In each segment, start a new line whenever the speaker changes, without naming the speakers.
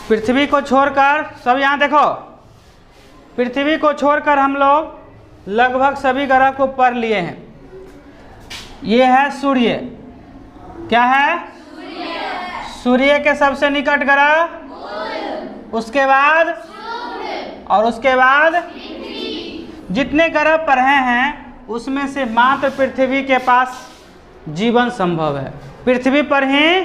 पृथ्वी को छोड़कर, सब यहाँ देखो, पृथ्वी को छोड़कर हम लोग लगभग सभी ग्रह को पढ़ लिए हैं। ये है सूर्य, क्या है? सूर्य के सबसे निकट ग्रह, उसके बाद और उसके बाद जितने ग्रह पढ़े हैं उसमें से मात्र पृथ्वी के पास जीवन संभव है। पृथ्वी पर ही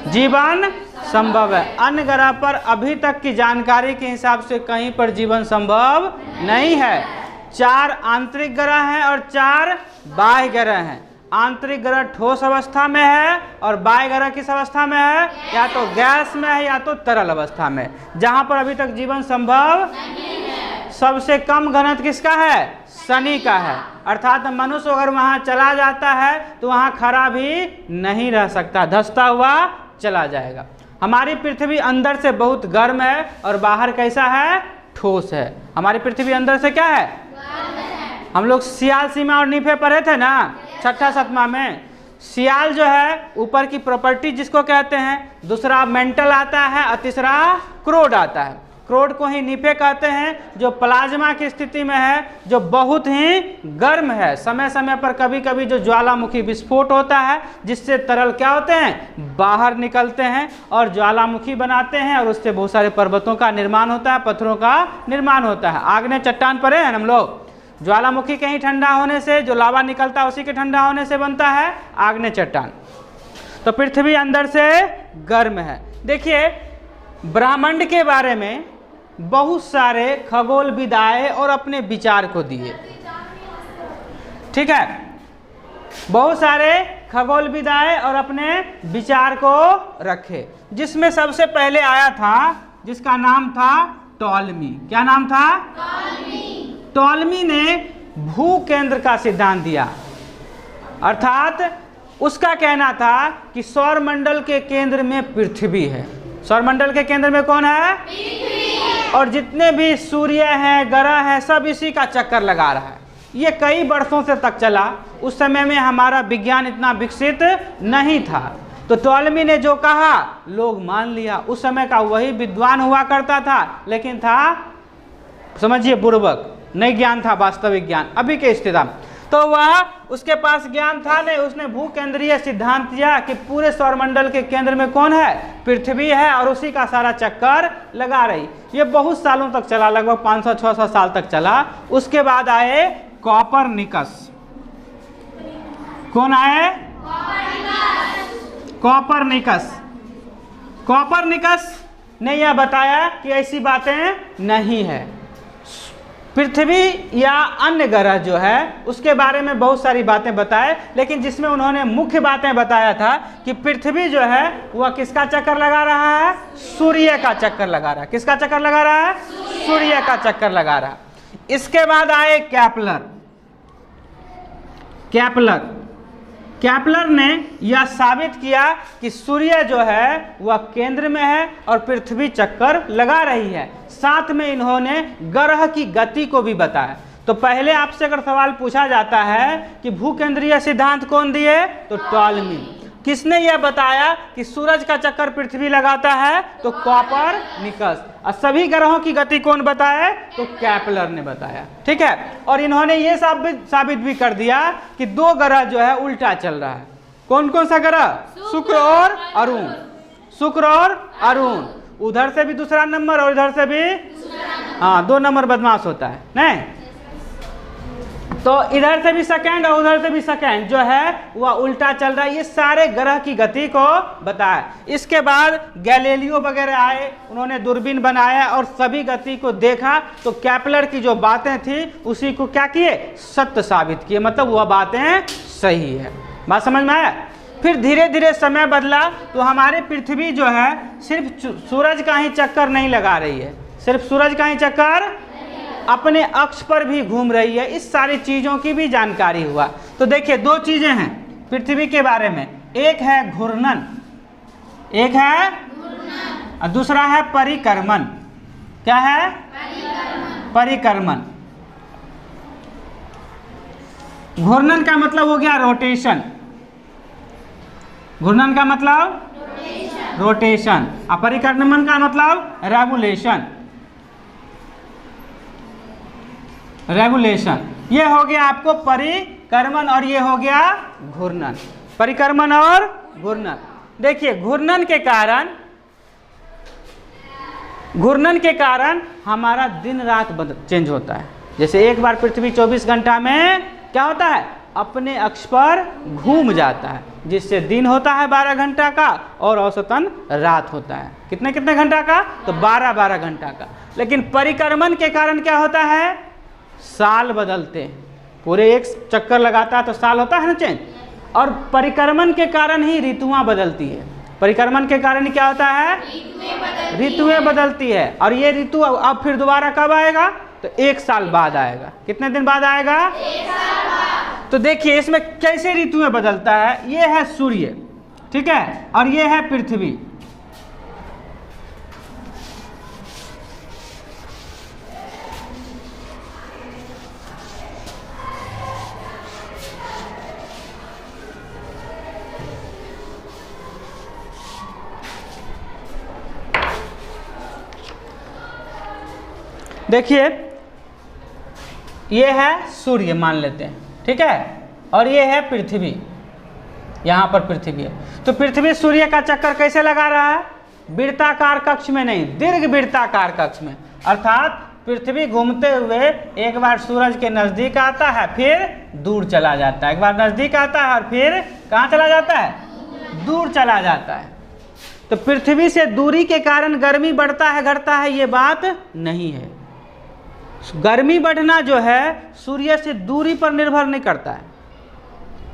जीवन संभव है। अन्य ग्रह पर अभी तक की जानकारी के हिसाब से कहीं पर जीवन संभव नहीं है। 4 आंतरिक ग्रह हैं और 4 बाह्य ग्रह हैं। आंतरिक ग्रह ठोस अवस्था में है और बाह्य ग्रह किस अवस्था में है? या तो गैस में है या तो तरल अवस्था में, जहां पर अभी तक जीवन संभव नहीं है। सबसे कम घनत्व किसका है? शनि का है। अर्थात मनुष्य अगर वहां चला जाता है तो वहां खड़ा भी नहीं रह सकता, धंसता हुआ चला जाएगा। हमारी पृथ्वी अंदर से बहुत गर्म है और बाहर कैसा है? ठोस है। हमारी पृथ्वी अंदर से क्या है? हम लोग सियाल, सीमा और नीफे पढ़े थे ना 6ठा 7वां में। सियाल जो है ऊपर की प्रॉपर्टी जिसको कहते हैं, दूसरा मेंटल आता है और तीसरा क्रोड आता है। क्रोड को ही नीफे कहते हैं, जो प्लाज्मा की स्थिति में है, जो बहुत ही गर्म है। समय समय पर कभी कभी जो ज्वालामुखी विस्फोट होता है जिससे तरल क्या होते हैं? बाहर निकलते हैं और ज्वालामुखी बनाते हैं और उससे बहुत सारे पर्वतों का निर्माण होता है, पत्थरों का निर्माण होता है। आग्नेय चट्टान पढ़े हैं हम लोग। ज्वालामुखी के ही ठंडा होने से जो लावा निकलता है उसी के ठंडा होने से बनता है आग्नेय चट्टान। तो पृथ्वी अंदर से गर्म है। देखिए, ब्रह्मांड के बारे में बहुत सारे खगोलविदाएं और अपने विचार को दिए, ठीक है। बहुत सारे खगोलविदाएं और अपने विचार को रखे, जिसमें सबसे पहले आया था जिसका नाम था टॉलमी। क्या नाम था? टॉलमी ने भू केंद्र का सिद्धांत दिया। अर्थात उसका कहना था कि सौरमंडल के केंद्र में पृथ्वी है। सौरमंडल के केंद्र में कौन है? पृथ्वी। और जितने भी सूर्य हैं, ग्रह हैं, सब इसी का चक्कर लगा रहा है। ये कई वर्षों से तक चला। उस समय में हमारा विज्ञान इतना विकसित नहीं था, तो टॉलमी ने जो कहा लोग मान लिया। उस समय का वही विद्वान हुआ करता था, लेकिन था, समझिए, बुर्बक, नहीं ज्ञान था, वास्तविक ज्ञान अभी के स्थिति। तो वह, उसके पास ज्ञान था नहीं, उसने भू केंद्रीय सिद्धांत दिया कि पूरे सौरमंडल के केंद्र में कौन है? पृथ्वी है और उसी का सारा चक्कर लगा रही। ये बहुत सालों तक चला, लगभग 500-600 साल तक चला। उसके बाद आए कोपरनिकस। कौन आए? कोपरनिकस। कोपरनिकस ने यह बताया कि ऐसी बातें नहीं है। पृथ्वी या अन्य ग्रह जो है उसके बारे में बहुत सारी बातें बताए, लेकिन जिसमें उन्होंने मुख्य बातें बताया था कि पृथ्वी जो है वह किसका चक्कर लगा रहा है? सूर्य का चक्कर लगा रहा है। किसका चक्कर लगा रहा है? सूर्य का चक्कर लगा रहा है। इसके बाद आए केपलर। केपलर ने यह साबित किया कि सूर्य जो है वह केंद्र में है और पृथ्वी चक्कर लगा रही है। साथ में इन्होंने ग्रह की गति को भी बताया। तो पहले आपसे अगर सवाल पूछा जाता है कि भूकेंद्रीय सिद्धांत कौन दिए, तो टॉलमी। किसने यह बताया कि सूरज का चक्कर पृथ्वी लगाता है, तो कोपरनिकस। और सभी ग्रहों की गति कौन बताए, तो केपलर ने बताया, ठीक है। और इन्होंने ये साबित भी कर दिया कि 2 ग्रह जो है उल्टा चल रहा है। कौन कौन सा ग्रह? शुक्र और अरुण। शुक्र और अरुण, उधर से भी दूसरा नंबर और इधर से भी, हाँ, 2 नंबर बदमाश होता है नहीं, तो इधर से भी सेकंड और उधर से भी सेकंड जो है वह उल्टा चल रहा है। ये सारे ग्रह की गति को बताया। इसके बाद गैलीलियो वगैरह आए, उन्होंने दूरबीन बनाया और सभी गति को देखा। तो केपलर की जो बातें थी उसी को क्या किए? सत्य साबित किए, मतलब वह बातें सही है। बात समझ में आया? फिर धीरे धीरे समय बदला तो हमारी पृथ्वी जो है सिर्फ सूरज का ही चक्कर नहीं लगा रही है, सिर्फ सूरज का ही चक्कर अपने अक्ष पर भी घूम रही है। इस सारी चीज़ों की भी जानकारी हुआ। तो देखिए, 2 चीज़ें हैं पृथ्वी के बारे में, एक है घूर्णन, एक है और दूसरा है परिक्रमण। क्या है? परिक्रमण। घूर्णन का मतलब हो गया रोटेशन। घूर्णन का मतलब रोटेशन। और परिक्रमण का मतलब रेगुलेशन। रेगुलेशन ये हो गया आपको परिक्रमण और ये हो गया घूर्णन। परिक्रमण और घूर्णन। देखिए घूर्णन के कारण हमारा दिन रात चेंज होता है। जैसे एक बार पृथ्वी 24 घंटा में क्या होता है, अपने अक्ष पर घूम जाता है, जिससे दिन होता है 12 घंटा का और औसतन रात होता है कितने कितने घंटा का, तो 12-12 घंटा का। लेकिन परिक्रमण के कारण क्या होता है, साल बदलते हैं, पूरे एक चक्कर लगाता है तो साल होता है ना चेंज। और परिक्रमण के कारण ही ऋतुआं बदलती है। परिक्रमण के कारण क्या होता है, ऋतुएं बदलती है। और ये ऋतु अब फिर दोबारा कब आएगा, तो 1 साल बाद आएगा। कितने दिन बाद आएगा,
1 साल बाद।
तो देखिए इसमें कैसे ऋतुएं बदलता है। ये है सूर्य, ठीक है, और ये है पृथ्वी। देखिए ये है सूर्य मान लेते हैं, ठीक है, और ये है पृथ्वी। यहाँ पर पृथ्वी है, तो पृथ्वी सूर्य का चक्कर कैसे लगा रहा है, वृत्ताकार कक्ष में नहीं, दीर्घ वृत्ताकार कक्ष में। अर्थात पृथ्वी घूमते हुए एक बार सूरज के नज़दीक आता है, फिर दूर चला जाता है, एक बार नज़दीक आता है और फिर कहाँ चला जाता है, दूर चला जाता है। तो पृथ्वी से दूरी के कारण गर्मी बढ़ता है घटता है, ये बात नहीं है। गर्मी बढ़ना जो है सूर्य से दूरी पर निर्भर नहीं करता है।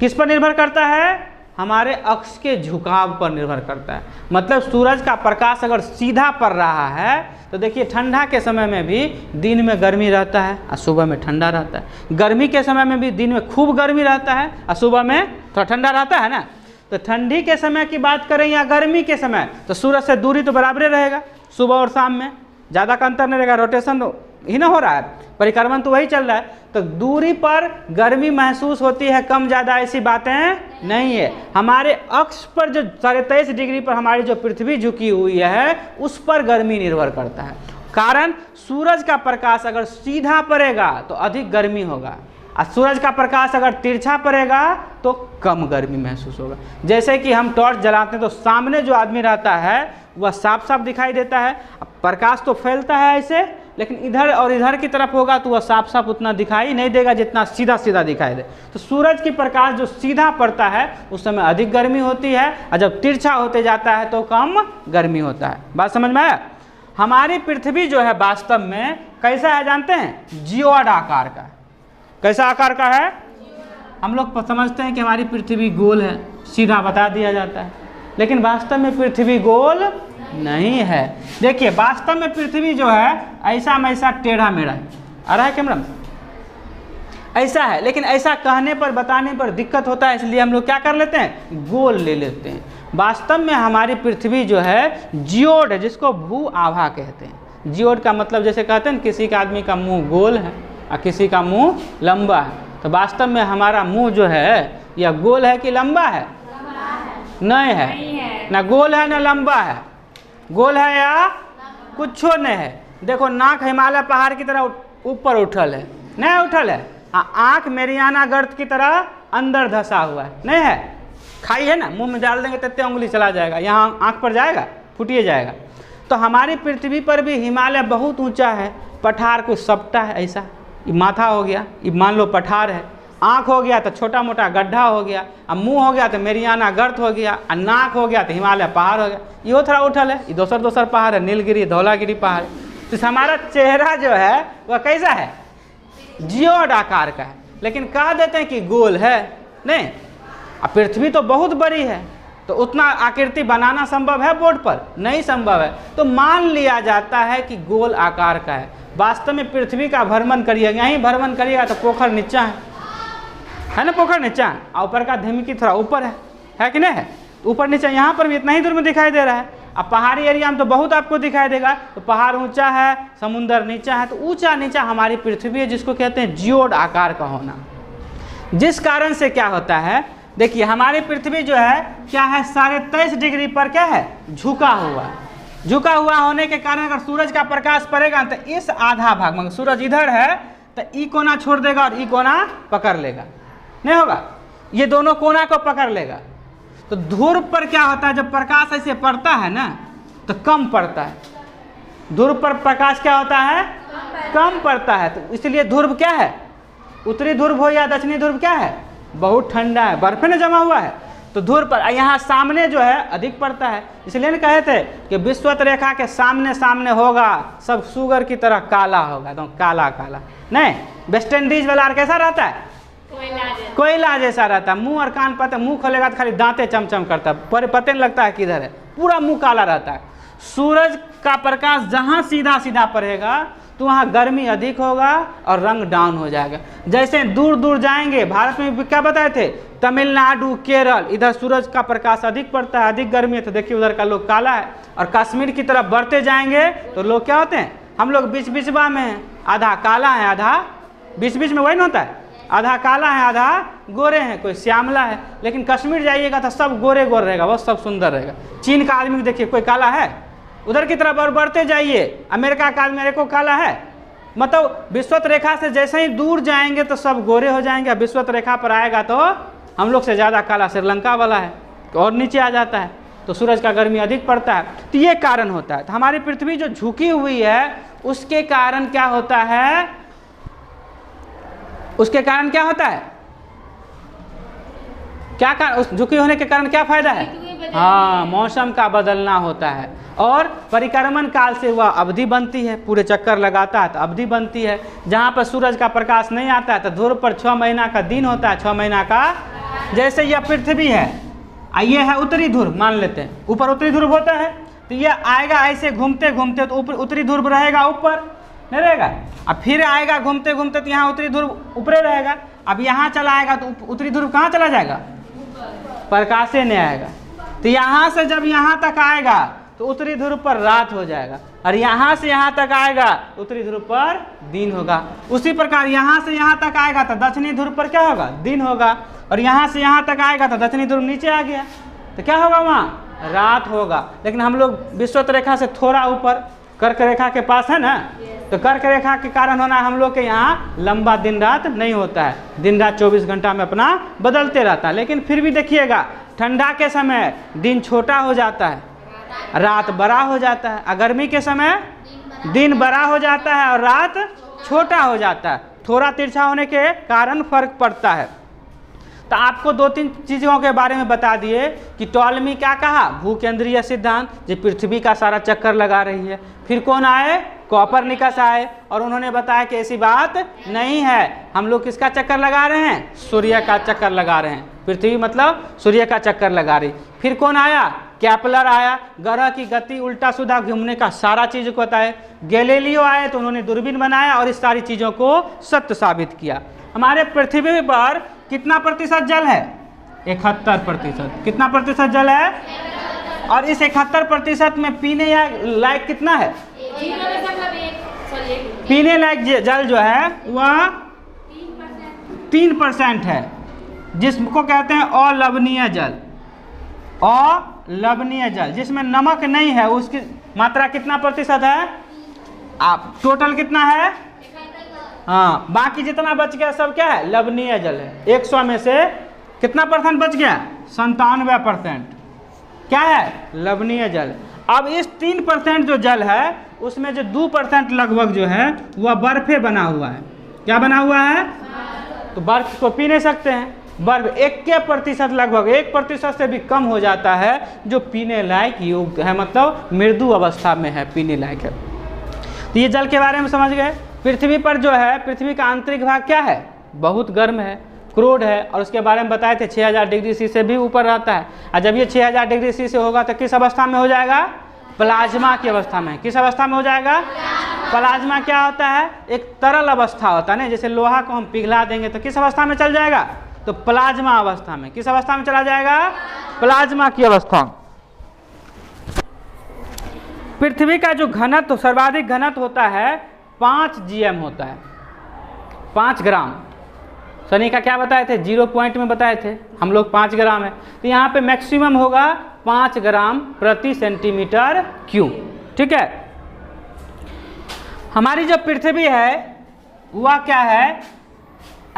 किस पर निर्भर करता है, हमारे अक्ष के झुकाव पर निर्भर करता है। मतलब सूरज का प्रकाश अगर सीधा पड़ रहा है तो देखिए ठंडा के समय में भी दिन में गर्मी रहता है और सुबह में ठंडा रहता है। गर्मी के समय में भी दिन में खूब गर्मी रहता है और सुबह में थोड़ा ठंडा रहता है ना। तो ठंडी के समय की बात करें या गर्मी के समय, तो सूरज से दूरी तो बराबर रहेगा, सुबह और शाम में ज़्यादा का अंतर नहीं रहेगा, रोटेशन ही ना हो रहा है, परिक्रमण तो वही चल रहा है। तो दूरी पर गर्मी महसूस होती है कम ज़्यादा, ऐसी बातें नहीं है। हमारे अक्ष पर जो 23.5 डिग्री पर हमारी जो पृथ्वी झुकी हुई है उस पर गर्मी निर्भर करता है। कारण सूरज का प्रकाश अगर सीधा पड़ेगा तो अधिक गर्मी होगा और सूरज का प्रकाश अगर तिरछा पड़ेगा तो कम गर्मी महसूस होगा। जैसे कि हम टॉर्च जलाते हैं तो सामने जो आदमी रहता है वह साफ साफ दिखाई देता है, प्रकाश तो फैलता है ऐसे, लेकिन इधर और इधर की तरफ होगा तो वह साफ साफ उतना दिखाई नहीं देगा जितना सीधा सीधा दिखाई दे। तो सूरज की प्रकाश जो सीधा पड़ता है उस समय अधिक गर्मी होती है और जब तिरछा होते जाता है तो कम गर्मी होता है। बात समझ में आया। हमारी पृथ्वी जो है वास्तव में कैसा है जानते हैं, जियोड आकार का। कैसा आकार का है, हम लोग समझते हैं कि हमारी पृथ्वी गोल है, सीधा बता दिया जाता है, लेकिन वास्तव में पृथ्वी गोल नहीं है। देखिए वास्तव में पृथ्वी जो है ऐसा में ऐसा टेढ़ा मेढ़ा है, आ रहा है कैमरा में, ऐसा है, लेकिन ऐसा कहने पर बताने पर दिक्कत होता है, इसलिए हम लोग क्या कर लेते हैं, गोल ले लेते हैं। वास्तव में हमारी पृथ्वी जो है जियोड है, जिसको भू आभा कहते हैं। जियोड का मतलब जैसे कहते हैं किसी का आदमी का मुंह गोल है और किसी का मुंह लंबा है, तो वास्तव में हमारा मुंह जो है यह गोल है कि लंबा है, नहीं है, ना गोल है ना लंबा है, गोल है या कुछ नहीं है। देखो नाक हिमालय पहाड़ की तरह ऊपर उठल है, नहीं उठल है। आँख मेरियाना गर्त की तरह अंदर धंसा हुआ है, नहीं है। खाई है ना, मुंह में डाल देंगे तत्ते उंगली चला जाएगा, यहाँ आँख पर जाएगा, फूटिए जाएगा। तो हमारी पृथ्वी पर भी हिमालय बहुत ऊंचा है, पठार को सपटा है ऐसा, ये माथा हो गया, ये मान लो पठार है, आँख हो गया तो छोटा मोटा गड्ढा हो गया, अब मुंह हो गया तो मेरियाना गर्त हो गया, और नाक हो गया तो हिमालय पहाड़ हो गया। ये थोड़ा उठल है, ये दोसर पहाड़ है, नीलगिरी धौलागिरी पहाड़। तो हमारा चेहरा जो है वह कैसा है, जियोड आकार का है, लेकिन कह देते हैं कि गोल है, नहीं। अब पृथ्वी तो बहुत बड़ी है, तो उतना आकृति बनाना संभव है बोर्ड पर, नहीं संभव है, तो मान लिया जाता है कि गोल आकार का है। वास्तव में पृथ्वी का भ्रमण करिएगा, यहीं भ्रमण करिएगा तो पोखर नीचा है ना, पोखर नीचा, और ऊपर का धमकी थोड़ा ऊपर है कि नहीं है, ऊपर नीचा यहाँ पर भी इतना ही दूर में दिखाई दे रहा है। अब पहाड़ी एरिया में तो बहुत आपको दिखाई देगा, तो पहाड़ ऊंचा है, समुंदर नीचा है, तो ऊंचा नीचा हमारी पृथ्वी है, जिसको कहते हैं जियोड आकार का होना। जिस कारण से क्या होता है, देखिए हमारी पृथ्वी जो है क्या है, 23.5 डिग्री पर क्या है, झुका हुआ है। झुका हुआ होने के कारण अगर सूरज का प्रकाश पड़ेगा तो इस आधा भाग में, सूरज इधर है तो ई कोना छोड़ देगा और ई कोना पकड़ लेगा, नहीं होगा, ये दोनों कोना को पकड़ लेगा। तो ध्रुव पर क्या होता है, जब प्रकाश ऐसे पड़ता है ना तो कम पड़ता है। ध्रुव पर प्रकाश क्या होता है, कम पड़ता है। तो इसलिए ध्रुव क्या है, उत्तरी ध्रुव हो या दक्षिणी ध्रुव क्या है, बहुत ठंडा है, बर्फ में जमा हुआ है। तो ध्रुव पर यहाँ सामने जो है अधिक पड़ता है। इसलिए न कहे थे कि विषुवत रेखा के सामने सामने होगा सब शुगर की तरह काला होगा, एकदम काला काला। नहीं, वेस्ट इंडीज वाला कैसा रहता है, कोयला जैसा रहता है। मुंह और कान पता, मुंह खोलेगा तो खाली दांतें चमचम करता है, पर पता नहीं लगता है किधर है, पूरा मुंह काला रहता है। सूरज का प्रकाश जहाँ सीधा सीधा पड़ेगा तो वहाँ गर्मी अधिक होगा और रंग डाउन हो जाएगा। जैसे दूर दूर जाएंगे, भारत में क्या बताए थे, तमिलनाडु, केरल, इधर सूरज का प्रकाश अधिक पड़ता है, अधिक गर्मी है, तो देखिए उधर का लोग काला है। और कश्मीर की तरफ बढ़ते जाएंगे तो लोग क्या होते हैं, हम लोग बीच बीचवा में हैं, आधा काला है आधा, बीच बीच में वही ना होता है, आधा काला है आधा गोरे हैं, कोई श्यामला है। लेकिन कश्मीर जाइएगा तो सब गोरे गोरे रहेगा, वो सब सुंदर रहेगा। चीन का आदमी देखिए कोई काला है, उधर की तरफ बढ़ते जाइए, अमेरिका का आदमी को काला है। मतलब विषुवत रेखा से जैसे ही दूर जाएंगे तो सब गोरे हो जाएंगे, विषुवत रेखा पर आएगा तो हम लोग से ज़्यादा काला श्रीलंका वाला है, और नीचे आ जाता है तो सूरज का गर्मी अधिक पड़ता है। तो ये कारण होता है। तो हमारी पृथ्वी जो झुकी हुई है उसके कारण क्या होता है, उसके कारण क्या होता है, क्या कारण, उस झुकी होने के कारण क्या फायदा है, हाँ, मौसम का बदलना होता है। और परिक्रमण काल से वह अवधि बनती है, पूरे चक्कर लगाता है तो अवधि बनती है। जहाँ पर सूरज का प्रकाश नहीं आता है तो ध्रुव पर 6 महीना का दिन होता है, 6 महीना का। जैसे यह पृथ्वी है, ये है उत्तरी ध्रुव, मान लेते हैं ऊपर उत्तरी ध्रुव होता है, तो यह आएगा ऐसे घूमते घूमते तो ऊपर उत्तरी ध्रुव रहेगा, ऊपर नहीं रहेगा। अब फिर आएगा घूमते घूमते तो यहाँ उत्तरी ध्रुव ऊपरे रहेगा। अब यहाँ चला आएगा तो उत्तरी ध्रुव कहाँ चला जाएगा, प्रकाश से नहीं आएगा। तो यहाँ से जब यहाँ तक आएगा तो उत्तरी ध्रुव पर रात हो जाएगा, और यहाँ से यहाँ तक आएगा उत्तरी ध्रुव पर दिन होगा। उसी प्रकार यहाँ से यहाँ तक आएगा तो दक्षिणी ध्रुव पर क्या होगा, दिन होगा। और यहाँ से यहाँ तक आएगा तो दक्षिणी ध्रुव नीचे आ गया तो क्या होगा, वहाँ रात होगा। लेकिन हम लोग विषुवत रेखा से थोड़ा ऊपर कर्क रेखा के पास है ना, तो कर्क रेखा के कारण होना हम लोग के यहाँ लंबा दिन रात नहीं होता है, दिन रात 24 घंटा में अपना बदलते रहता है। लेकिन फिर भी देखिएगा ठंडा के समय दिन छोटा हो जाता है, रात बड़ा हो जाता है, और गर्मी के समय दिन बड़ा हो जाता है और रात छोटा हो जाता है। थोड़ा तिरछा होने के कारण फर्क पड़ता है। तो आपको 2-3 चीज़ों के बारे में बता दिए कि टॉलमी क्या कहा, भूकेंद्रीय सिद्धांत, जो पृथ्वी का सारा चक्कर लगा रही है। फिर कौन आए, कोपरनिकस आए, और उन्होंने बताया कि ऐसी बात नहीं है, हम लोग किसका चक्कर लगा रहे हैं, सूर्य का चक्कर लगा रहे हैं। पृथ्वी मतलब सूर्य का चक्कर लगा रही। फिर कौन आया, कैपलर आया, ग्रह की गति उल्टा सीधा घूमने का सारा चीज़ को बताए। गैलीलियो आए तो उन्होंने दूरबीन बनाया और इस सारी चीज़ों को सत्य साबित किया। हमारे पृथ्वी पर कितना प्रतिशत जल है, 71%। कितना प्रतिशत जल है, और इस 71% में पीने या लायक कितना है, पीने लायक जल जो है वह 3% है, जिसको कहते हैं अलवणीय जल। अलवणीय जल जिसमें नमक नहीं है, उसकी मात्रा कितना प्रतिशत है, आप टोटल कितना है, हाँ, बाकी जितना बच गया सब क्या है, लवणीय जल है। 100 में से कितना % बच गया, 97% क्या है, लवणीय जल। अब इस 3% जो जल है उसमें जो 2% लगभग जो है वह बर्फे बना हुआ है। क्या बना हुआ है, तो बर्फ को पी नहीं सकते हैं। बर्फ 1% लगभग 1% से भी कम हो जाता है जो पीने लायक योग्य है, मतलब मृदु अवस्था में है, पीने लायक है। तो ये जल के बारे में समझ गए। पृथ्वी पर जो है, पृथ्वी का आंतरिक भाग क्या है, बहुत गर्म है, क्रोड है, और उसके बारे में बताए थे 6000 डिग्री सी से भी ऊपर रहता है। और जब ये 6000 डिग्री सी से होगा तो किस अवस्था में हो जाएगा, प्लाज्मा की अवस्था में। किस अवस्था में हो जाएगा, प्लाज्मा क्या होता है, एक तरल अवस्था होता है ना, जैसे लोहा को हम पिघला देंगे तो किस अवस्था में चल जाएगा, तो प्लाज्मा अवस्था में। किस अवस्था में चला जाएगा, प्लाज्मा की अवस्था। पृथ्वी का जो घनत्व, सर्वाधिक घनत्व होता है 5 GM होता है, 5 ग्राम शनि का क्या बताए थे, 0 पॉइंट में बताए थे हम लोग 5 ग्राम है, तो यहाँ पे मैक्सिमम होगा 5 ग्राम प्रति सेंटीमीटर क्यूब। ठीक है, हमारी जो पृथ्वी है वह क्या है,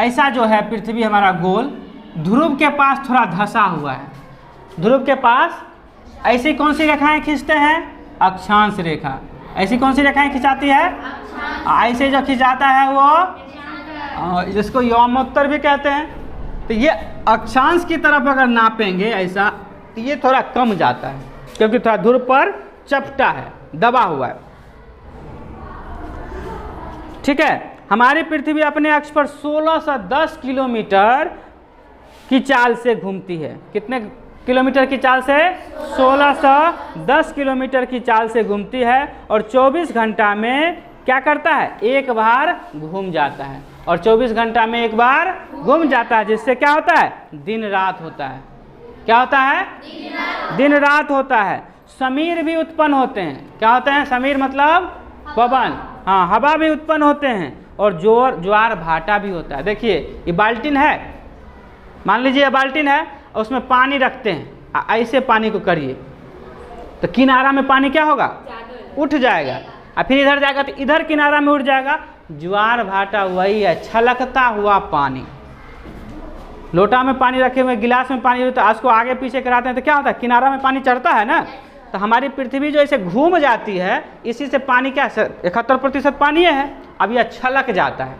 ऐसा जो है पृथ्वी हमारा गोल, ध्रुव के पास थोड़ा धंसा हुआ है। ध्रुव के पास ऐसी कौन सी रेखाएं खींचते हैं, अक्षांश रेखा। ऐसी कौन सी रेखाएं खिंचाती है, ऐसे जो खिंचाता है वो जिसको यौमोत्तर भी कहते हैं। तो ये अक्षांश की तरफ अगर नापेंगे ऐसा, तो ये थोड़ा कम जाता है क्योंकि थोड़ा ध्रुव पर चपटा है, दबा हुआ है। ठीक है, हमारी पृथ्वी अपने अक्ष पर 1610 किलोमीटर की चाल से घूमती है। कितने किलोमीटर की चाल से, 1610 किलोमीटर की चाल से घूमती है और 24 घंटा में क्या करता है, एक बार घूम जाता है। और 24 घंटा में एक बार घूम जाता है, जिससे क्या होता है, दिन रात होता है। क्या होता है, दिन रात होता है। समीर भी उत्पन्न होते हैं। क्या होते हैं, समीर मतलब पवन, हाँ, हवा भी उत्पन्न होते हैं और ज्वार भाटा भी होता है। देखिए ये बाल्टीन है, मान लीजिए ये बाल्टीन है और उसमें पानी रखते हैं, ऐसे पानी को करिए तो किनारा में पानी क्या होगा, उठ जाएगा, और फिर इधर जाएगा तो इधर किनारा में उठ जाएगा। ज्वार भाटा वही है, छलकता हुआ पानी। लोटा में पानी रखे हुए, गिलास में पानी होता है, उसको आगे पीछे कराते हैं तो क्या होता है, किनारा में पानी चढ़ता है ना। तो हमारी पृथ्वी जो ऐसे घूम जाती है, इसी से पानी क्या 71% पानी है, अब यह छलक जाता है,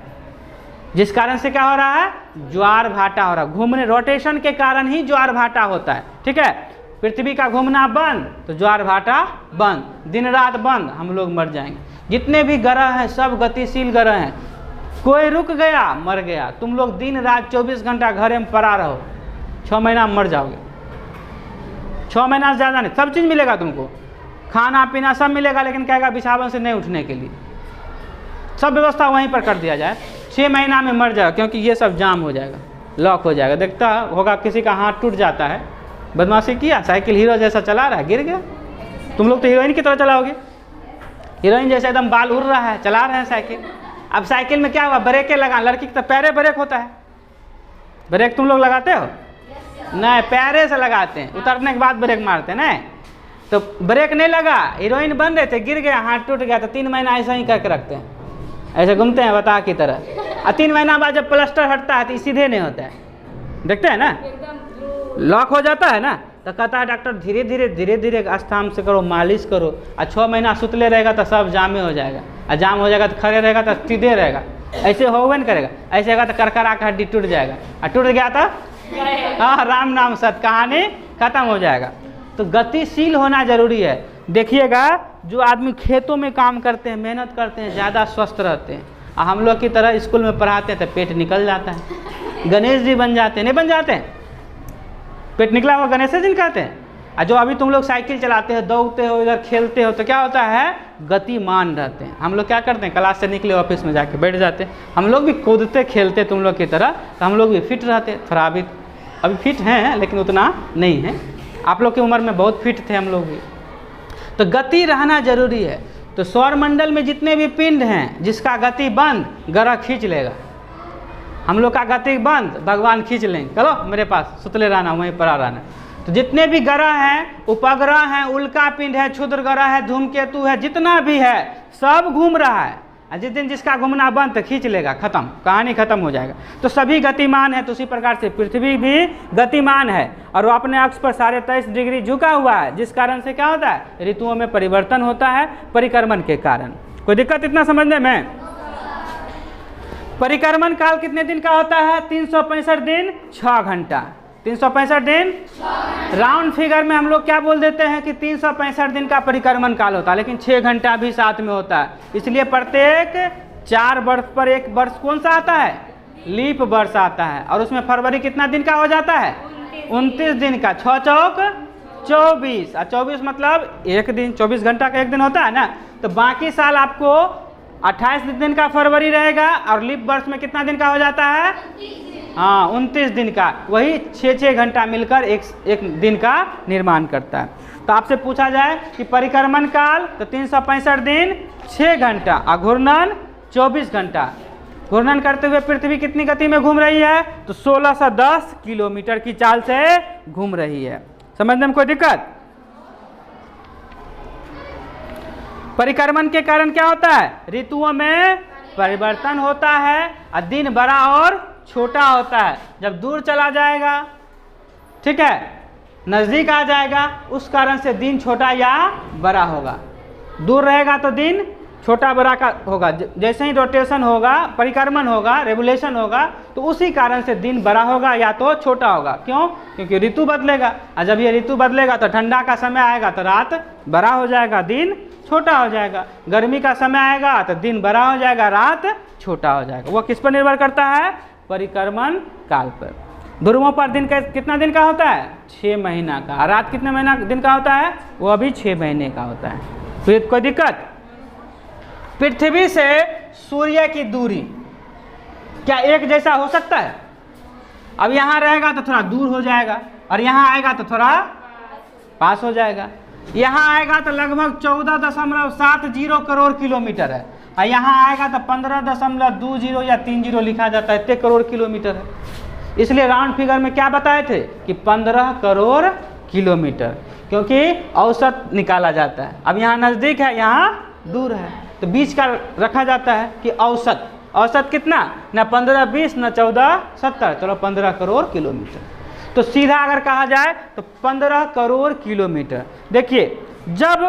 जिस कारण से क्या हो रहा है, ज्वार भाटा हो रहा है। घूमने, रोटेशन के कारण ही ज्वार भाटा होता है। ठीक है, पृथ्वी का घूमना बंद तो ज्वार भाटा बंद, दिन रात बंद, हम लोग मर जाएंगे। जितने भी ग्रह हैं सब गतिशील ग्रह हैं, कोई रुक गया मर गया। तुम लोग दिन रात 24 घंटा घरे में पड़ा रहो, 6 महीना में मर जाओगे। 6 महीना से ज़्यादा नहीं, सब चीज़ मिलेगा तुमको, खाना पीना सब मिलेगा, लेकिन कहेगा बिछावन से नहीं उठने के लिए, सब व्यवस्था वहीं पर कर दिया जाए, 6 महीना में मर जाएगा, क्योंकि ये सब जाम हो जाएगा, लॉक हो जाएगा। देखता होगा किसी का हाथ टूट जाता है, बदमाशी किया, साइकिल हीरो जैसा चला रहा है, गिर गया। तुम लोग तो हीरोइन की तरह चलाओगे, हीरोइन जैसे एकदम बाल उड़ रहा है, चला रहे हैं साइकिल। अब साइकिल में क्या हुआ, ब्रेकें लगा, लड़की की तो पैरे ब्रेक होता है। ब्रेक तुम लोग लगाते हो, नहीं, पैरे से लगाते हैं, उतरने के बाद ब्रेक मारते हैं। नहीं तो ब्रेक नहीं लगा, हीरोइन बन रहे थे, गिर गया, हाथ टूट गया, तो 3 महीना ऐसा ही करके रखते हैं, ऐसे घूमते हैं बता की तरह। और 3 महीना बाद जब प्लास्टर हटता है तो सीधे नहीं होता है, देखते हैं ना, लॉक हो जाता है ना। तो कहता है डॉक्टर धीरे धीरे धीरे धीरे आराम से करो, मालिश करो। और 6 महीना सुतले रहेगा तो सब जामे हो जाएगा, और जाम हो जाएगा तो खड़े रहेगा तो सीधे रहेगा, ऐसे होगा नहीं करेगा, ऐसे होगा तो करकरा का हड्डी टूट जाएगा, और टूट गया तो हाँ, राम नाम सत, कहानी खत्म हो जाएगा। तो गतिशील होना जरूरी है। देखिएगा जो आदमी खेतों में काम करते हैं, मेहनत करते हैं, ज़्यादा स्वस्थ रहते हैं। और हम लोग की तरह स्कूल में पढ़ाते हैं तो पेट निकल जाता है, गणेश जी बन जाते हैं, नहीं बन जाते हैं, पेट निकला हुआ गणेश जी कहते हैं। और जो अभी तुम लोग साइकिल चलाते हो, दौड़ते हो, इधर खेलते हो, तो क्या होता है, गतिमान रहते हैं। हम लोग क्या करते हैं, क्लास से निकले ऑफिस में जाके बैठ जाते हैं, हम लोग भी कूदते खेलते तुम लोग की तरह, तो हम लोग भी फिट रहते। थोड़ा अभी फिट हैं लेकिन उतना नहीं है, आप लोग की उम्र में बहुत फिट थे हम लोग भी। तो गति रहना जरूरी है। तो सौरमंडल में जितने भी पिंड हैं, जिसका गति बंद, ग्रह खींच लेगा। हम लोग का गति बंद, भगवान खींच लेंगे, चलो मेरे पास सुतले रहना, वहीं पर रहना। तो जितने भी ग्रह हैं, उपग्रह हैं, उल्का पिंड है, क्षुद्र ग्रह है, धूमकेतु है, जितना भी है सब घूम रहा है। जिस दिन जिसका घूमना बंद तो खींच लेगा, खत्म, कहानी खत्म हो जाएगा। तो सभी गतिमान है। तो उसी प्रकार से पृथ्वी भी गतिमान है और वो अपने अक्ष पर 23.5 डिग्री झुका हुआ है, जिस कारण से क्या होता है, ऋतुओं में परिवर्तन होता है परिक्रमण के कारण। कोई दिक्कत इतना समझने में? परिक्रमण काल कितने दिन का होता है? 365 दिन 6 घंटा। 365 दिन राउंड फिगर में हम लोग क्या बोल देते हैं कि 365 दिन का परिक्रमण काल होता है, लेकिन 6 घंटा भी साथ में होता है। इसलिए प्रत्येक 4 वर्ष पर एक वर्ष कौन सा आता है? लीप वर्ष आता है। और उसमें फरवरी कितना दिन का हो जाता है? 29 दिन का। 6 चौक 24, और 24 मतलब एक दिन, 24 घंटा का एक दिन होता है ना। तो बाकी साल आपको 28 दिन का फरवरी रहेगा, और लीप वर्ष में कितना दिन का हो जाता है? हाँ, 29 दिन का। वही 6-6 घंटा मिलकर एक दिन का निर्माण करता है। तो आपसे पूछा जाए कि परिक्रमण काल तो 365 दिन 6 घंटा, और घूर्णन 24 घंटा। घूर्णन करते हुए पृथ्वी कितनी गति में घूम रही है? तो 1610 किलोमीटर की चाल से घूम रही है। समझने में कोई दिक्कत? परिक्रमण के कारण क्या होता है? ऋतुओं में परिवर्तन होता है और दिन बड़ा और छोटा होता है। जब दूर चला जाएगा, ठीक है, नज़दीक आ जाएगा, उस कारण से दिन छोटा या बड़ा होगा। दूर रहेगा तो दिन छोटा बड़ा का होगा। जैसे ही रोटेशन होगा, परिक्रमण होगा, रेवोल्यूशन होगा, तो उसी कारण से दिन बड़ा होगा या तो छोटा होगा। क्यों? क्योंकि ऋतु बदलेगा, और जब ये ऋतु बदलेगा तो ठंडा का समय आएगा तो रात बड़ा हो जाएगा, दिन छोटा हो जाएगा। गर्मी का समय आएगा तो दिन बड़ा हो जाएगा, रात छोटा हो जाएगा। वो किस पर निर्भर करता है? परिक्रमण काल पर। ध्रुवों पर दिन का कितना दिन का होता है? 6 महीना का। रात कितने महीना दिन का होता है? वो अभी 6 महीने का होता है। फिर कोई दिक्कत? पृथ्वी से सूर्य की दूरी क्या एक जैसा हो सकता है? अब यहाँ रहेगा तो थोड़ा दूर हो जाएगा, और यहाँ आएगा तो थोड़ा पास हो जाएगा। यहाँ आएगा तो लगभग 14.70 करोड़ किलोमीटर है, और यहाँ आएगा तो 15.20 या 30 लिखा जाता है। इतने करोड़ किलोमीटर है, इसलिए राउंड फिगर में क्या बताए थे कि 15 करोड़ किलोमीटर, क्योंकि औसत निकाला जाता है। अब यहाँ नज़दीक है, यहाँ दूर है, तो बीच का रखा जाता है कि औसत। औसत कितना? ना 15-20 ना 14-70, चलो 15 करोड़ किलोमीटर। तो सीधा अगर कहा जाए तो 15 करोड़ किलोमीटर। देखिए, जब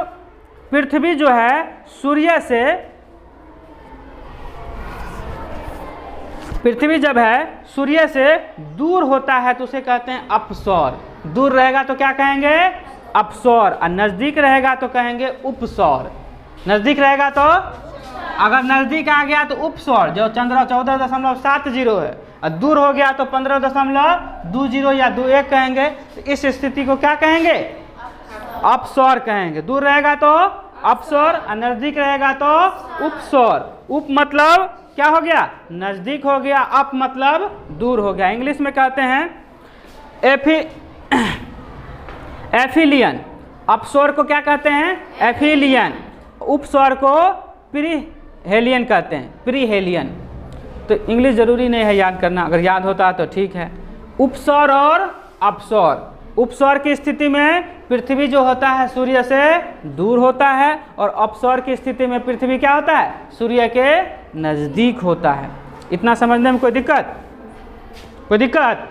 पृथ्वी जो है सूर्य से, पृथ्वी जब है सूर्य से दूर होता है तो उसे कहते हैं अपसौर। दूर रहेगा तो क्या कहेंगे? अपसौर। और नज़दीक रहेगा तो कहेंगे उपसौर। नज़दीक रहेगा तो, अगर नज़दीक आ गया तो उपसौर, जो चंद्र 14.70 है, और दूर हो गया तो 15.20 या 21 कहेंगे। तो इस स्थिति को क्या कहेंगे? अपसौर कहेंगे। दूर रहेगा तो अपसौर, और नज़दीक रहेगा तो उपसौर। उप मतलब क्या हो गया? नज़दीक हो गया। अप मतलब दूर हो गया। इंग्लिश में कहते हैं एफिलियन। अपसौर को क्या कहते हैं? एफिलियन। उपसौर को प्रीहेलियन कहते हैं, प्रीहेलियन। तो इंग्लिश ज़रूरी नहीं है याद करना, अगर याद होता है तो ठीक है। उपसौर और अपसौर। उपसौर की स्थिति में पृथ्वी जो होता है सूर्य से दूर होता है, और अपसौर की स्थिति में पृथ्वी क्या होता है? सूर्य के नज़दीक होता है। इतना समझने में कोई दिक्कत? कोई दिक्कत?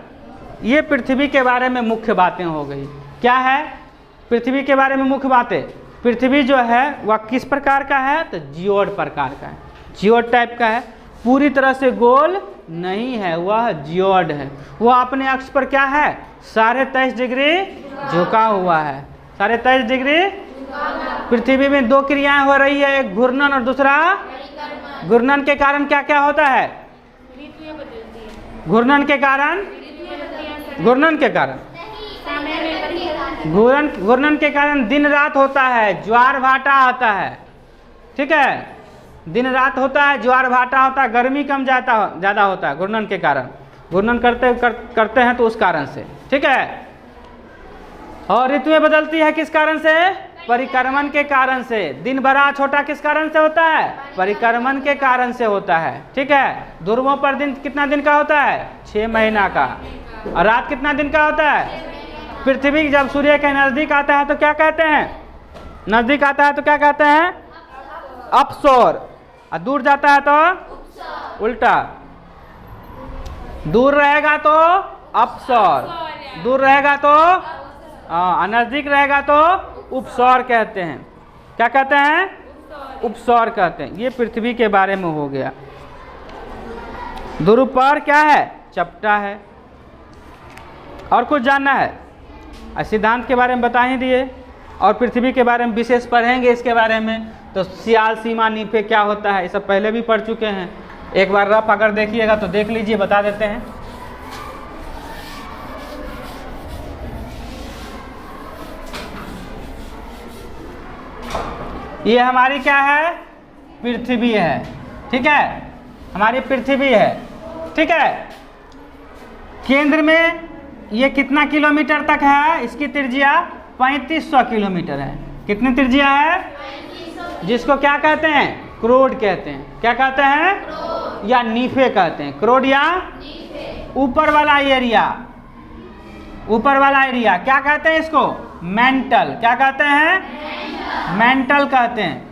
ये पृथ्वी के बारे में मुख्य बातें हो गई। क्या है पृथ्वी के बारे में मुख्य बातें? पृथ्वी जो है वह किस प्रकार का है? तो जियोड प्रकार का है, जियोड टाइप का है। पूरी तरह से गोल नहीं है, वह जियोड है। वह अपने अक्ष पर क्या है? 23.5 डिग्री झुका हुआ है। 23.5 डिग्री। पृथ्वी में 2 क्रियाएं हो रही है, एक घूर्णन और दूसरा घूर्णन के कारण क्या क्या होता है? घूर्णन के कारण, घूर्णन के कारण, घूर्णन के कारण दिन रात होता है, ज्वार भाटा आता है। ठीक है, दिन रात होता है, ज्वार भाटा होता है, गर्मी कम ज़्यादा होता है घूर्णन के कारण। घूर्णन करते हैं तो उस कारण से। ठीक है, और ऋतुएं बदलती है किस कारण से? परिक्रमण के कारण से। दिन बड़ा छोटा किस कारण से होता है? परिक्रमण के कारण से होता है। ठीक है, ध्रुवों पर दिन कितना दिन का होता है? 6 महीना का। और रात कितना दिन का होता है? पृथ्वी जब सूर्य के नज़दीक आता है तो क्या कहते हैं? नज़दीक आता है तो क्या कहते हैं? अपसौर। और दूर जाता है तो उल्टा। दूर रहेगा तो अपसौर, दूर रहेगा तो नज़दीक रहेगा तो उपसौर कहते हैं। क्या कहते हैं? उपसौर कहते हैं। ये पृथ्वी के बारे में हो गया। ध्रुव पर क्या है? चपटा है। और कुछ जानना है? सिद्धांत के बारे में बता ही दिए, और पृथ्वी के बारे में विशेष पढ़ेंगे इसके बारे में। तो सियाल, सीमा, नीफे क्या होता है, ये सब पहले भी पढ़ चुके हैं। एक बार रफ अगर देखिएगा तो देख लीजिए, बता देते हैं। ये हमारी क्या है? पृथ्वी है। ठीक है, हमारी पृथ्वी है। ठीक है, केंद्र में ये कितना किलोमीटर तक है? इसकी त्रिज्या 3500 किलोमीटर है। कितनी त्रिज्या है? जिसको क्या कहते हैं? क्रोड कहते हैं। क्या कहते हैं? या नीफे कहते हैं। क्रोड या ऊपर वाला एरिया, ऊपर वाला एरिया क्या कहते हैं इसको? मेंटल। क्या कहते हैं? मेंटल कहते हैं।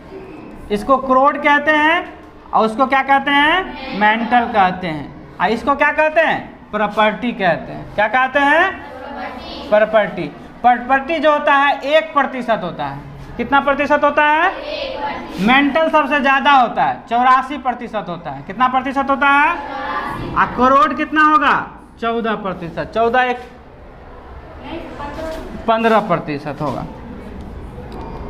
इसको क्रोड कहते हैं और उसको क्या कहते हैं? मेंटल कहते हैं। और इसको क्या कहते हैं? प्रॉपर्टी कहते हैं। क्या कहते हैं? प्रॉपर्टी। प्रॉपर्टी जो होता है 1% होता है। कितना प्रतिशत होता है? मेंटल सबसे ज़्यादा होता है, 84% होता है। कितना प्रतिशत होता है? और क्रोड कितना होगा? 14%। 14 एक 15% होगा।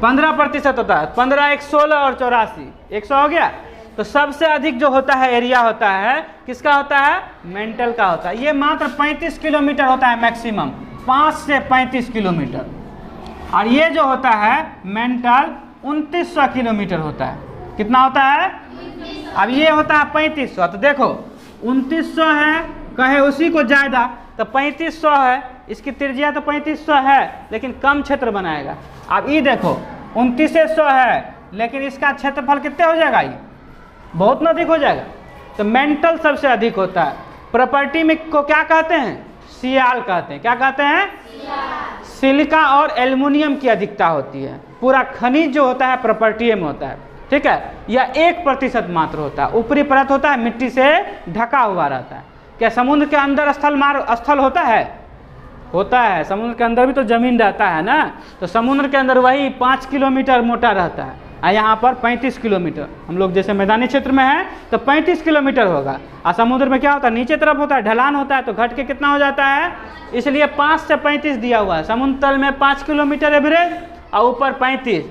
15% होता है। 15 एक 16 और 84 100 हो गया। तो सबसे अधिक जो होता है एरिया होता है किसका होता है? मेंटल का होता है। ये मात्र 35 किलोमीटर होता है मैक्सिमम, 5 से 35 किलोमीटर। और ये जो होता है मेंटल 2900 किलोमीटर होता है। कितना होता है? अब ये होता है 3500। तो देखो 2900 है, कहे उसी को ज़्यादा तो 3500 है। इसकी त्रिज्या तो 3500 है लेकिन कम क्षेत्र बनाएगा। अब ये देखो 2900 है लेकिन इसका क्षेत्रफल कितने हो जाएगा? ये बहुत अधिक हो जाएगा। तो मेंटल सबसे अधिक होता है। प्रॉपर्टी में को क्या कहते हैं? सियाल कहते हैं। क्या कहते हैं? सिलिका और एल्युमिनियम की अधिकता होती है। पूरा खनिज जो होता है प्रॉपर्टी में होता है, ठीक है। यह 1% मात्र होता है। ऊपरी परत होता है मिट्टी से ढका हुआ रहता है। क्या समुद्र के अंदर स्थल होता है? होता है। समुद्र के अंदर भी तो जमीन रहता है ना। तो समुद्र के अंदर वही 5 किलोमीटर मोटा रहता है और यहाँ पर 35 किलोमीटर। हम लोग जैसे मैदानी क्षेत्र में है तो 35 किलोमीटर होगा। और समुद्र में क्या होता है? नीचे तरफ होता है, ढलान होता है, तो घट के कितना हो जाता है? इसलिए 5 से 35 दिया हुआ है। समुद्र तल में 5 किलोमीटर एवरेज और ऊपर 35।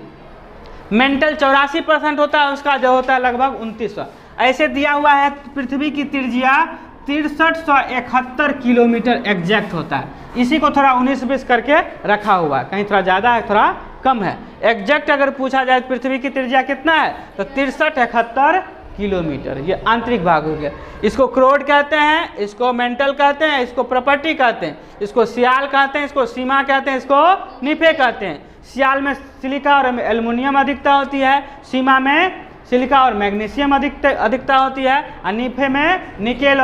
मेंटल 84% होता है, उसका जो होता है लगभग 2900। ऐसे दिया हुआ है। पृथ्वी की त्रिज्या 6371 किलोमीटर एग्जैक्ट होता है। इसी को थोड़ा 19-20 करके रखा हुआ है, कहीं थोड़ा ज़्यादा है थोड़ा कम है। एग्जैक्ट अगर पूछा जाए पृथ्वी की त्रिज्या कितना है तो 6371 किलोमीटर। ये आंतरिक भाग हो गया। इसको क्रोड कहते हैं, इसको मेंटल कहते हैं, इसको प्रॉपर्टी कहते हैं, इसको सियाल कहते हैं, इसको सीमा कहते हैं, इसको नीफे कहते हैं। सियाल में सिलिका और एल्युमिनियम अधिकता होती है, सीमा में सिलिका और मैग्नीशियम अधिकता होती है, और नीफे में निकेल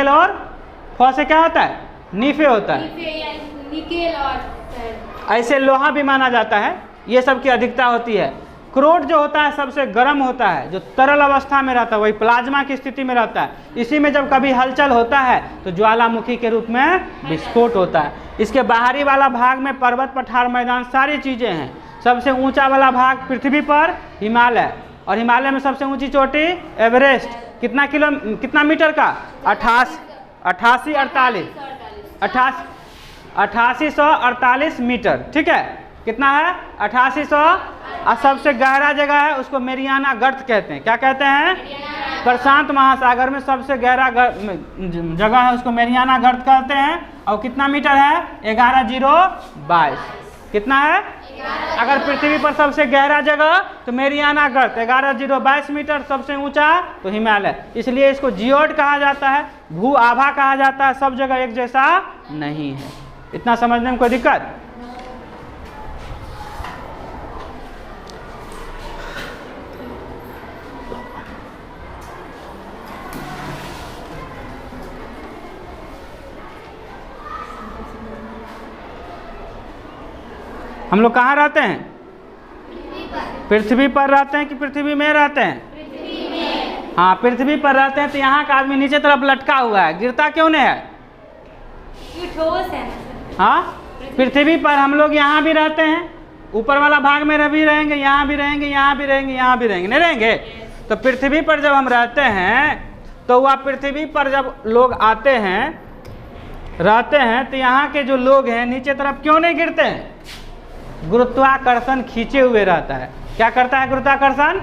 और फ से क्या होता है? नीफे होता है।
निकेल और
ऐसे लोहा भी माना जाता है। ये सब की अधिकता होती है। क्रोड जो होता है सबसे गर्म होता है, जो तरल अवस्था में रहता है, वही प्लाज्मा की स्थिति में रहता है। इसी में जब कभी हलचल होता है तो ज्वालामुखी के रूप में विस्फोट होता है। इसके बाहरी वाला भाग में पर्वत, पठार, मैदान सारी चीज़ें हैं। सबसे ऊंचा वाला भाग पृथ्वी पर हिमालय, और हिमालय में सबसे ऊंची चोटी एवरेस्ट। कितना मीटर का? 8848 मीटर, ठीक है। कितना है? 8800। और सबसे गहरा जगह है उसको मेरियाना गर्त कहते हैं। क्या कहते हैं? प्रशांत महासागर में सबसे गहरा जगह है उसको मेरियाना गर्त कहते हैं। और कितना मीटर है? 11022। कितना है? अगर पृथ्वी पर सबसे गहरा जगह तो मेरियाना गर्त 11022 मीटर, सबसे ऊंचा तो हिमालय। इसलिए इसको जियोड कहा जाता है, भू आभा कहा जाता है। सब जगह एक जैसा नहीं है। इतना समझने में कोई दिक्कत? हम लोग कहाँ रहते हैं? पृथ्वी पर रहते हैं कि पृथ्वी में रहते हैं?
पृथ्वी में।
हाँ, पृथ्वी पर रहते हैं। तो यहाँ का आदमी नीचे तरफ लटका हुआ है, गिरता क्यों नहीं है?
ये ठोस है।
हाँ, पृथ्वी पर हम लोग यहाँ भी रहते हैं, ऊपर वाला भाग में भी रहेंगे, यहाँ भी रहेंगे, यहाँ भी रहेंगे, यहाँ भी रहेंगे, नहीं रहेंगे? तो पृथ्वी पर जब हम रहते हैं तो वह पृथ्वी पर जब लोग आते हैं रहते हैं तो यहाँ के जो लोग हैं नीचे तरफ क्यों नहीं गिरते हैं? गुरुत्वाकर्षण खींचे हुए रहता है। क्या करता है गुरुत्वाकर्षण?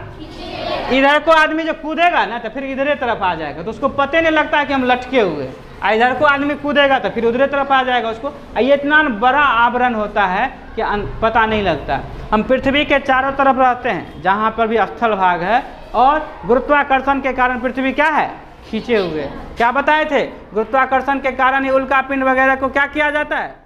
इधर को आदमी जो कूदेगा ना तो फिर इधरे तरफ आ जाएगा, तो उसको पता नहीं लगता है कि हम लटके हुए। इधर को आदमी कूदेगा तो फिर उधरे तरफ आ जाएगा उसको। ये इतना बड़ा आवरण होता है कि पता नहीं लगता। हम पृथ्वी के चारों तरफ रहते हैं जहाँ पर भी स्थल भाग है, और गुरुत्वाकर्षण के कारण पृथ्वी क्या है? खींचे हुए। क्या बताए थे? गुरुत्वाकर्षण के कारण ही उल्का पिंड वगैरह को क्या किया जाता है?